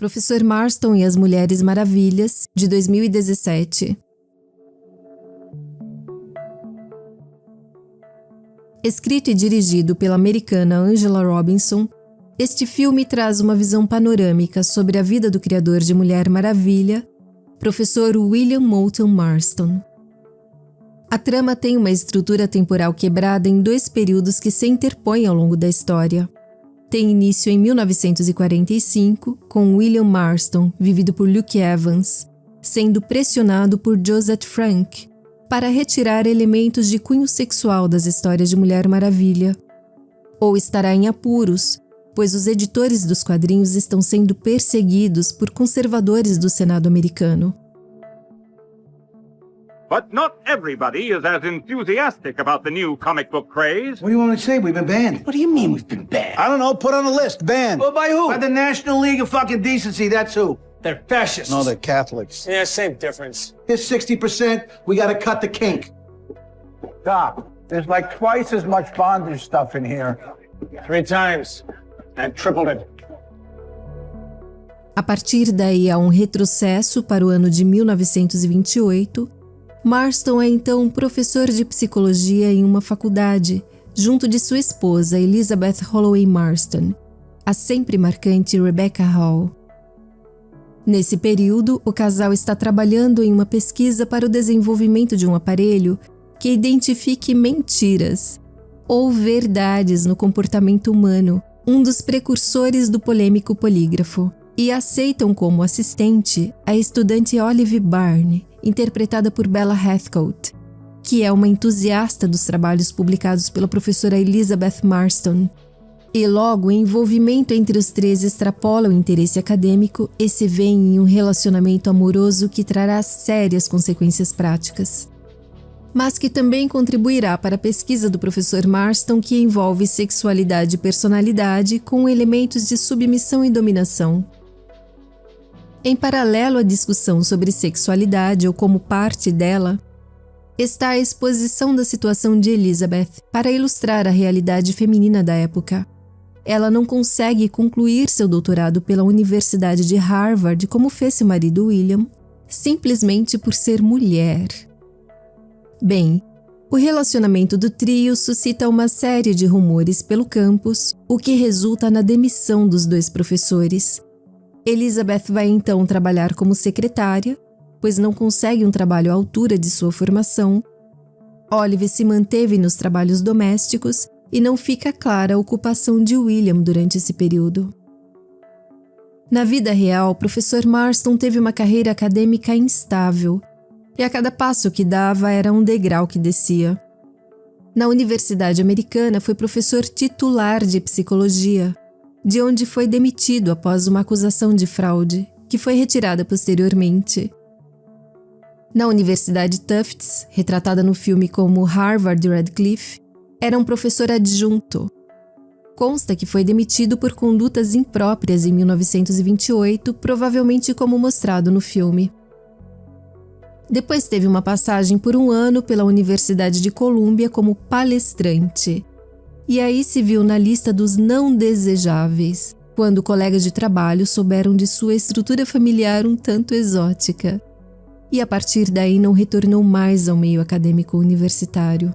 Professor Marston e as Mulheres Maravilhas, de 2017. Escrito e dirigido pela americana Angela Robinson, este filme traz uma visão panorâmica sobre a vida do criador de Mulher Maravilha, professor William Moulton Marston. A trama tem uma estrutura temporal quebrada em dois períodos que se interpõem ao longo da história. Tem início em 1945, com William Marston, vivido por Luke Evans, sendo pressionado por Joseph Frank para retirar elementos de cunho sexual das histórias de Mulher Maravilha. Ou estará em apuros, pois os editores dos quadrinhos estão sendo perseguidos por conservadores do Senado americano. But not everybody is as enthusiastic about the new comic book craze. What do you want me to say? We've been banned. What do you mean we've been banned? I don't know. Put on a list. Banned. Well, by who? By the National League of Fucking Decency. That's who. They're fascists. No, they're Catholics. Yeah, same difference. Here's 60%. We got to cut the kink. Doc, there's like twice as much bondage stuff in here. 3 times. And tripled it. A partir daí há um retrocesso para o ano de 1928. Marston é então professor de psicologia em uma faculdade, junto de sua esposa Elizabeth Holloway Marston, a sempre marcante Rebecca Hall. Nesse período, o casal está trabalhando em uma pesquisa para o desenvolvimento de um aparelho que identifique mentiras ou verdades no comportamento humano, um dos precursores do polêmico polígrafo, e aceitam como assistente a estudante Olive Byrne, interpretada por Bella Heathcote, que é uma entusiasta dos trabalhos publicados pela professora Elizabeth Marston. E logo o envolvimento entre os três extrapola o interesse acadêmico e se vê em um relacionamento amoroso que trará sérias consequências práticas. Mas que também contribuirá para a pesquisa do professor Marston, que envolve sexualidade e personalidade com elementos de submissão e dominação. Em paralelo à discussão sobre sexualidade ou como parte dela, está a exposição da situação de Elizabeth para ilustrar a realidade feminina da época. Ela não consegue concluir seu doutorado pela Universidade de Harvard como fez seu marido William, simplesmente por ser mulher. Bem, o relacionamento do trio suscita uma série de rumores pelo campus, o que resulta na demissão dos dois professores. Elizabeth vai então trabalhar como secretária, pois não consegue um trabalho à altura de sua formação. Olive se manteve nos trabalhos domésticos e não fica clara a ocupação de William durante esse período. Na vida real, o professor Marston teve uma carreira acadêmica instável, e a cada passo que dava era um degrau que descia. Na Universidade Americana foi professor titular de psicologia, de onde foi demitido após uma acusação de fraude, que foi retirada posteriormente. Na Universidade Tufts, retratada no filme como Harvard Radcliffe, era um professor adjunto. Consta que foi demitido por condutas impróprias em 1928, provavelmente como mostrado no filme. Depois teve uma passagem por 1 ano pela Universidade de Colômbia como palestrante. E aí se viu na lista dos não desejáveis, quando colegas de trabalho souberam de sua estrutura familiar um tanto exótica. E a partir daí não retornou mais ao meio acadêmico universitário.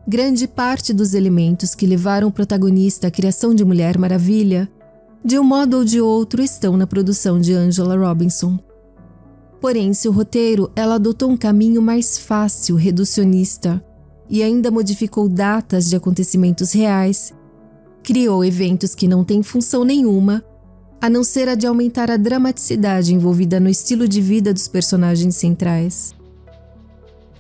Grande parte dos elementos que levaram o protagonista à criação de Mulher Maravilha, de um modo ou de outro, estão na produção de Angela Robinson. Porém, em seu roteiro, ela adotou um caminho mais fácil, reducionista, e ainda modificou datas de acontecimentos reais, criou eventos que não têm função nenhuma, a não ser a de aumentar a dramaticidade envolvida no estilo de vida dos personagens centrais.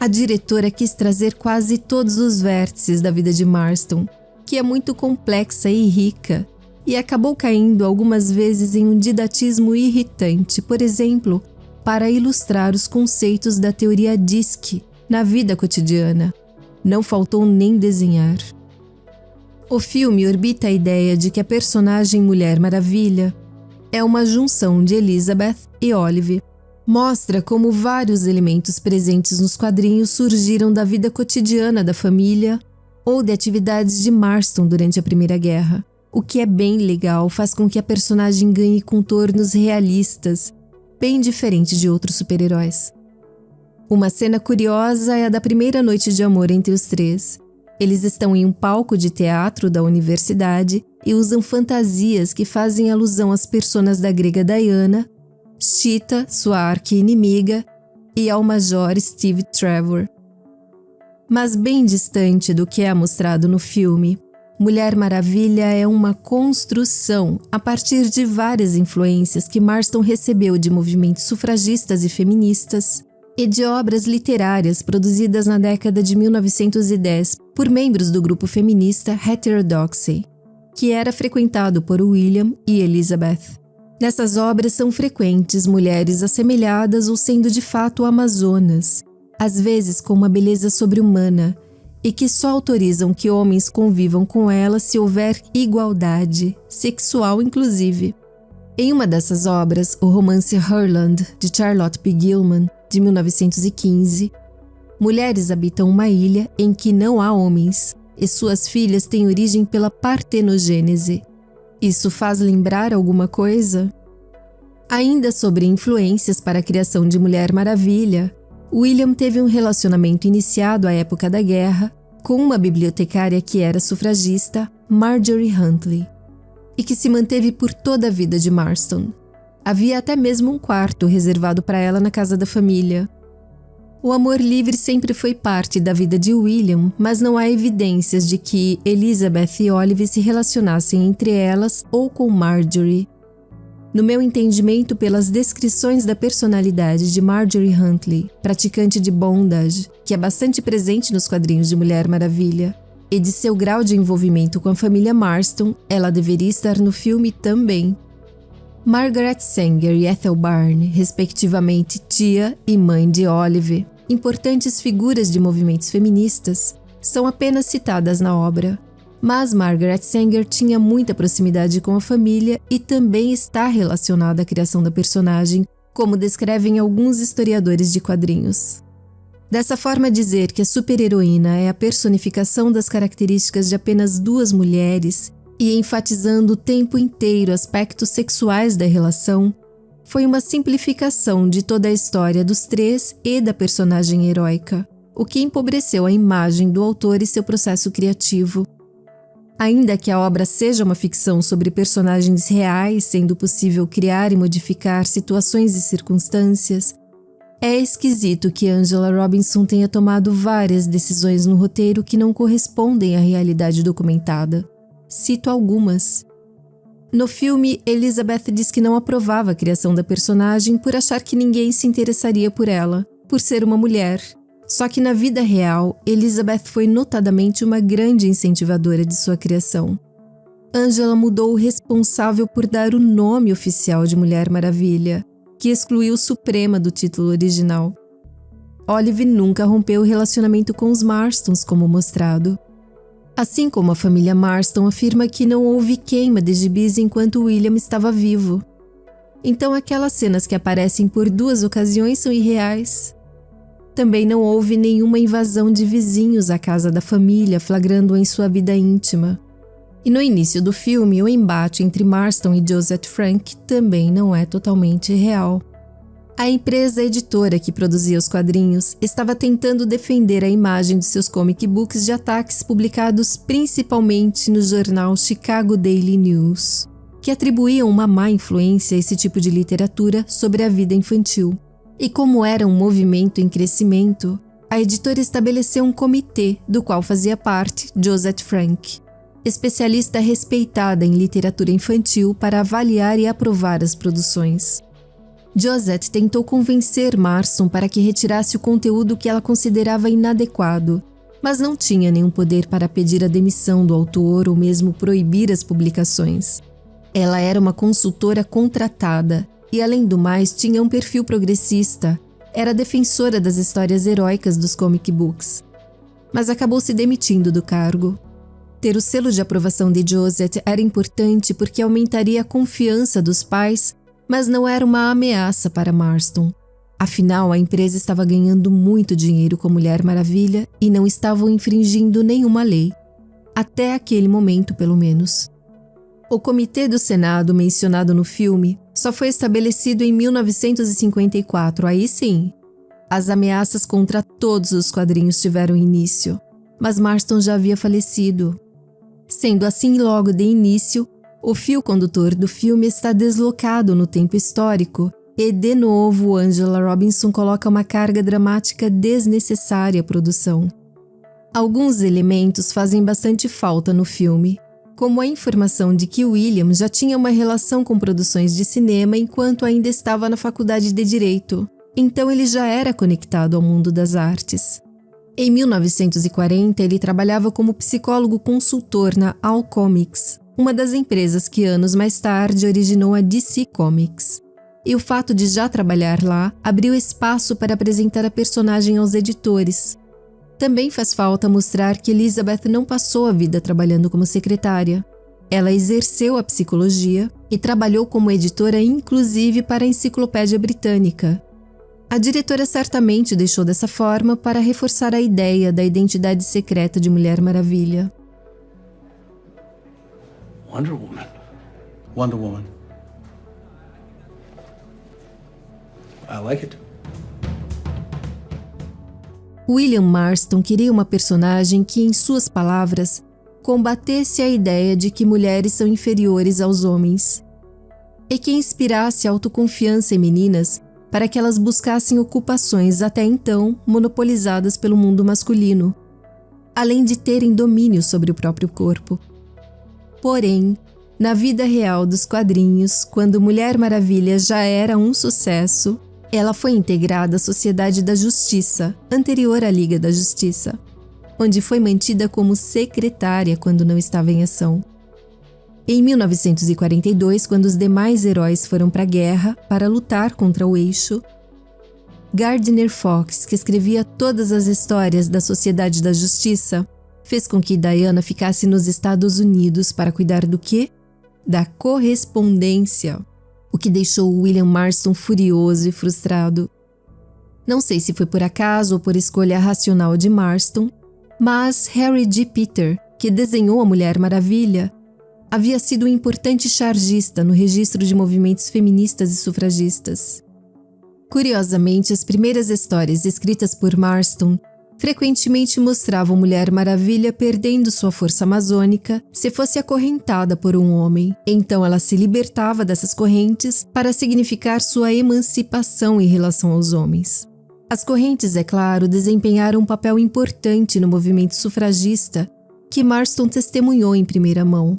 A diretora quis trazer quase todos os vértices da vida de Marston, que é muito complexa e rica, e acabou caindo algumas vezes em um didatismo irritante, por exemplo, para ilustrar os conceitos da teoria DISC na vida cotidiana. Não faltou nem desenhar. O filme orbita a ideia de que a personagem Mulher Maravilha é uma junção de Elizabeth e Olive. Mostra como vários elementos presentes nos quadrinhos surgiram da vida cotidiana da família ou de atividades de Marston durante a Primeira Guerra, o que é bem legal, faz com que a personagem ganhe contornos realistas, bem diferente de outros super-heróis. Uma cena curiosa é a da primeira noite de amor entre os três. Eles estão em um palco de teatro da universidade e usam fantasias que fazem alusão às personas da grega Diana, Cheetah, sua arqui-inimiga, e ao Major Steve Trevor. Mas bem distante do que é mostrado no filme, Mulher Maravilha é uma construção a partir de várias influências que Marston recebeu de movimentos sufragistas e feministas e de obras literárias produzidas na década de 1910 por membros do grupo feminista Heterodoxy, que era frequentado por William e Elizabeth. Nessas obras são frequentes mulheres assemelhadas ou sendo de fato amazonas, às vezes com uma beleza sobre-humana, e que só autorizam que homens convivam com elas se houver igualdade, sexual inclusive. Em uma dessas obras, o romance Herland, de Charlotte P. Gilman, de 1915, mulheres habitam uma ilha em que não há homens, e suas filhas têm origem pela partenogênese. Isso faz lembrar alguma coisa? Ainda sobre influências para a criação de Mulher Maravilha, William teve um relacionamento iniciado à época da guerra com uma bibliotecária que era sufragista, Marjorie Huntley, e que se manteve por toda a vida de Marston. Havia até mesmo um quarto reservado para ela na casa da família. O amor livre sempre foi parte da vida de William, mas não há evidências de que Elizabeth e Olive se relacionassem entre elas ou com Marjorie. No meu entendimento, pelas descrições da personalidade de Marjorie Huntley, praticante de bondage, que é bastante presente nos quadrinhos de Mulher Maravilha, e de seu grau de envolvimento com a família Marston, ela deveria estar no filme também. Margaret Sanger e Ethel Barne, respectivamente tia e mãe de Olive, importantes figuras de movimentos feministas, são apenas citadas na obra. Mas Margaret Sanger tinha muita proximidade com a família e também está relacionada à criação da personagem, como descrevem alguns historiadores de quadrinhos. Dessa forma, dizer que a super-heroína é a personificação das características de apenas duas mulheres e enfatizando o tempo inteiro aspectos sexuais da relação, foi uma simplificação de toda a história dos três e da personagem heróica, o que empobreceu a imagem do autor e seu processo criativo. Ainda que a obra seja uma ficção sobre personagens reais, sendo possível criar e modificar situações e circunstâncias, é esquisito que Angela Robinson tenha tomado várias decisões no roteiro que não correspondem à realidade documentada. Cito algumas. No filme, Elizabeth diz que não aprovava a criação da personagem por achar que ninguém se interessaria por ela, por ser uma mulher. Só que na vida real, Elizabeth foi notadamente uma grande incentivadora de sua criação. Angela mudou o responsável por dar o nome oficial de Mulher Maravilha, que excluiu Suprema do título original. Olive nunca rompeu o relacionamento com os Marstons, como mostrado. Assim como a família Marston afirma que não houve queima de gibis enquanto William estava vivo. Então aquelas cenas que aparecem por 2 ocasiões são irreais. Também não houve nenhuma invasão de vizinhos à casa da família, flagrando-a em sua vida íntima. E no início do filme, o embate entre Marston e Joseph Frank também não é totalmente real. A empresa editora que produzia os quadrinhos estava tentando defender a imagem de seus comic books de ataques publicados principalmente no jornal Chicago Daily News, que atribuíam uma má influência a esse tipo de literatura sobre a vida infantil. E como era um movimento em crescimento, a editora estabeleceu um comitê do qual fazia parte Joseph Frank, especialista respeitada em literatura infantil, para avaliar e aprovar as produções. Joseph tentou convencer Marston para que retirasse o conteúdo que ela considerava inadequado, mas não tinha nenhum poder para pedir a demissão do autor ou mesmo proibir as publicações. Ela era uma consultora contratada e, além do mais, tinha um perfil progressista. Era defensora das histórias heróicas dos comic books, mas acabou se demitindo do cargo. Ter o selo de aprovação de Joseph era importante porque aumentaria a confiança dos pais, mas não era uma ameaça para Marston. Afinal, a empresa estava ganhando muito dinheiro com Mulher Maravilha e não estavam infringindo nenhuma lei. Até aquele momento, pelo menos. O Comitê do Senado mencionado no filme só foi estabelecido em 1954, aí sim. As ameaças contra todos os quadrinhos tiveram início, mas Marston já havia falecido. Sendo assim, logo de início, o fio condutor do filme está deslocado no tempo histórico e, de novo, Angela Robinson coloca uma carga dramática desnecessária à produção. Alguns elementos fazem bastante falta no filme, como a informação de que William já tinha uma relação com produções de cinema enquanto ainda estava na faculdade de Direito, então ele já era conectado ao mundo das artes. Em 1940, ele trabalhava como psicólogo consultor na All Comics, uma das empresas que anos mais tarde originou a DC Comics. E o fato de já trabalhar lá abriu espaço para apresentar a personagem aos editores. Também faz falta mostrar que Elizabeth não passou a vida trabalhando como secretária. Ela exerceu a psicologia e trabalhou como editora inclusive para a Enciclopédia Britânica. A diretora certamente deixou dessa forma para reforçar a ideia da identidade secreta de Mulher Maravilha. Wonder Woman. Wonder Woman. I like it. William Marston queria uma personagem que, em suas palavras, combatesse a ideia de que mulheres são inferiores aos homens e que inspirasse autoconfiança em meninas para que elas buscassem ocupações até então monopolizadas pelo mundo masculino, além de terem domínio sobre o próprio corpo. Porém, na vida real dos quadrinhos, quando Mulher Maravilha já era um sucesso, ela foi integrada à Sociedade da Justiça, anterior à Liga da Justiça, onde foi mantida como secretária quando não estava em ação. Em 1942, quando os demais heróis foram para a guerra para lutar contra o Eixo, Gardner Fox, que escrevia todas as histórias da Sociedade da Justiça, fez com que Diana ficasse nos Estados Unidos para cuidar do quê? Da correspondência, o que deixou William Marston furioso e frustrado. Não sei se foi por acaso ou por escolha racional de Marston, mas Harry G. Peter, que desenhou a Mulher Maravilha, havia sido um importante chargista no registro de movimentos feministas e sufragistas. Curiosamente, as primeiras histórias escritas por Marston frequentemente mostravam Mulher Maravilha perdendo sua força amazônica se fosse acorrentada por um homem. Então ela se libertava dessas correntes para significar sua emancipação em relação aos homens. As correntes, é claro, desempenharam um papel importante no movimento sufragista que Marston testemunhou em primeira mão.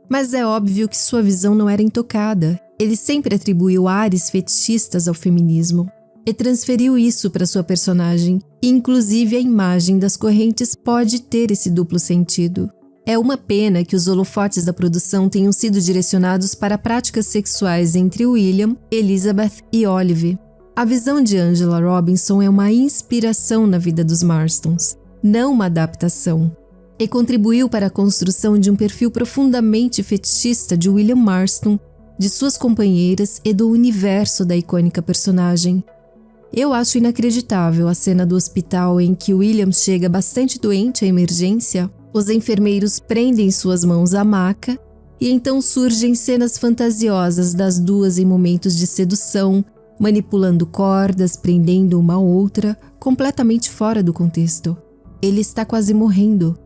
Mas é óbvio que sua visão não era intocada. Ele sempre atribuiu ares fetichistas ao feminismo e transferiu isso para sua personagem. Inclusive, a imagem das correntes pode ter esse duplo sentido. É uma pena que os holofotes da produção tenham sido direcionados para práticas sexuais entre William, Elizabeth e Olive. A visão de Angela Robinson é uma inspiração na vida dos Marstons, não uma adaptação, e contribuiu para a construção de um perfil profundamente fetichista de William Marston, de suas companheiras e do universo da icônica personagem. Eu acho inacreditável a cena do hospital em que William chega bastante doente à emergência, os enfermeiros prendem suas mãos à maca e então surgem cenas fantasiosas das duas em momentos de sedução, manipulando cordas, prendendo uma a outra, completamente fora do contexto. Ele está quase morrendo.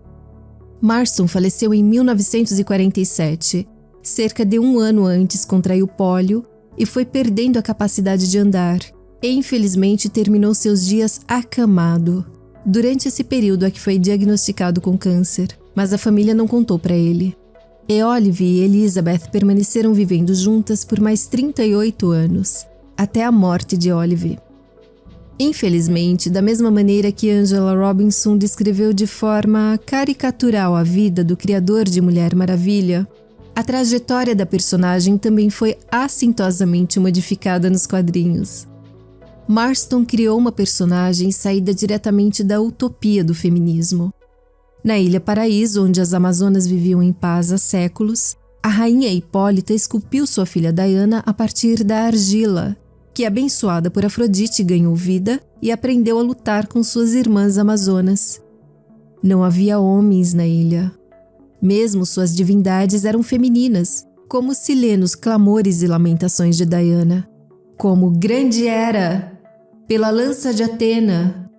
Marston faleceu em 1947. Cerca de 1 ano antes contraiu pólio e foi perdendo a capacidade de andar. E infelizmente terminou seus dias acamado. Durante esse período é que foi diagnosticado com câncer, mas a família não contou para ele. E Olive e Elizabeth permaneceram vivendo juntas por mais 38 anos, até a morte de Olive. Infelizmente, da mesma maneira que Angela Robinson descreveu de forma caricatural a vida do criador de Mulher Maravilha, a trajetória da personagem também foi assintosamente modificada nos quadrinhos. Marston criou uma personagem saída diretamente da utopia do feminismo. Na Ilha Paraíso, onde as Amazonas viviam em paz há séculos, a rainha Hipólita esculpiu sua filha Diana a partir da argila, que, abençoada por Afrodite, ganhou vida e aprendeu a lutar com suas irmãs amazonas. Não havia homens na ilha. Mesmo suas divindades eram femininas, como se lê nos clamores e lamentações de Diana, como grande era, pela lança de Atena.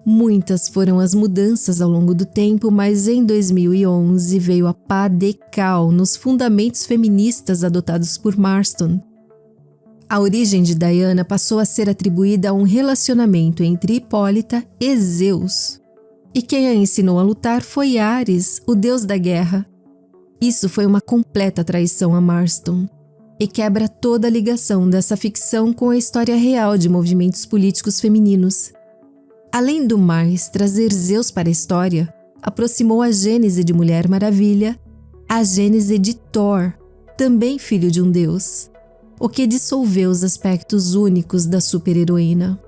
Muitas foram as mudanças ao longo do tempo, mas em 2011 veio a pá de cal nos fundamentos feministas adotados por Marston. A origem de Diana passou a ser atribuída a um relacionamento entre Hipólita e Zeus. E quem a ensinou a lutar foi Ares, o deus da guerra. Isso foi uma completa traição a Marston e quebra toda a ligação dessa ficção com a história real de movimentos políticos femininos. Além do mais, trazer Zeus para a história aproximou a gênese de Mulher Maravilha à gênese de Thor, também filho de um deus, o que dissolveu os aspectos únicos da super-heroína.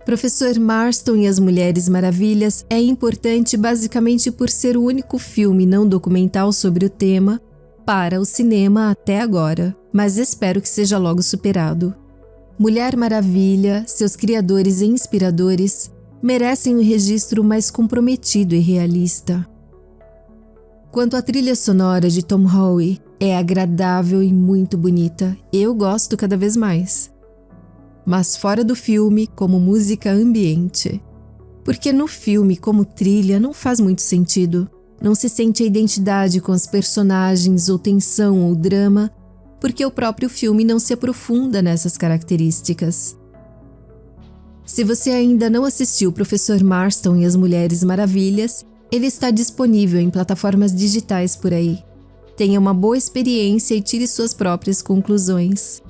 Professor Marston e as Mulheres Maravilhas é importante basicamente por ser o único filme não documental sobre o tema para o cinema até agora, mas espero que seja logo superado. Mulher Maravilha, seus criadores e inspiradores merecem um registro mais comprometido e realista. Quanto à trilha sonora de Tom Howe, é agradável e muito bonita, eu gosto cada vez mais. Mas fora do filme, como música ambiente. Porque no filme, como trilha, não faz muito sentido. Não se sente a identidade com as personagens, ou tensão ou drama, porque o próprio filme não se aprofunda nessas características. Se você ainda não assistiu Professor Marston e as Mulheres Maravilhas, ele está disponível em plataformas digitais por aí. Tenha uma boa experiência e tire suas próprias conclusões.